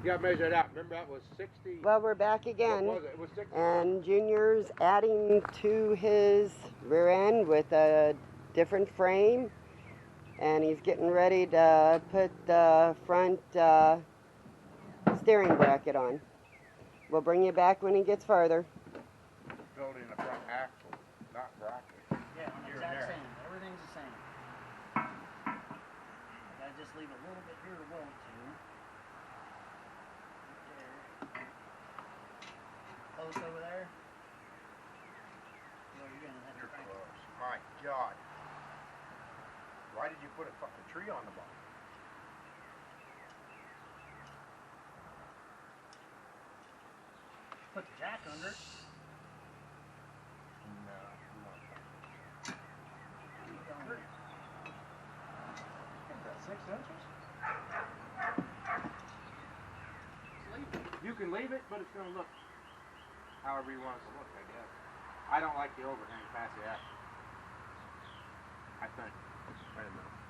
You got to measure it out. Remember that was 60. Well, we're back again. What was it? It was 60. And Junior's adding to his rear end with a different frame. And he's getting ready to put the front steering bracket on. We'll bring you back when he gets farther. Building the front axle, not bracket. Yeah, exact same. Everything's the same. I just leave a little bit here to weld to. Right there. Close over there. Well, you're gonna have to You're close. My God. Why did you put a fucking tree on the bottom? put the jack under it. No, Is that 6 inches? you can leave it, but it's going to look however you want it to look, I guess. I don't like the overhang past the axle. I think. Wait a minute.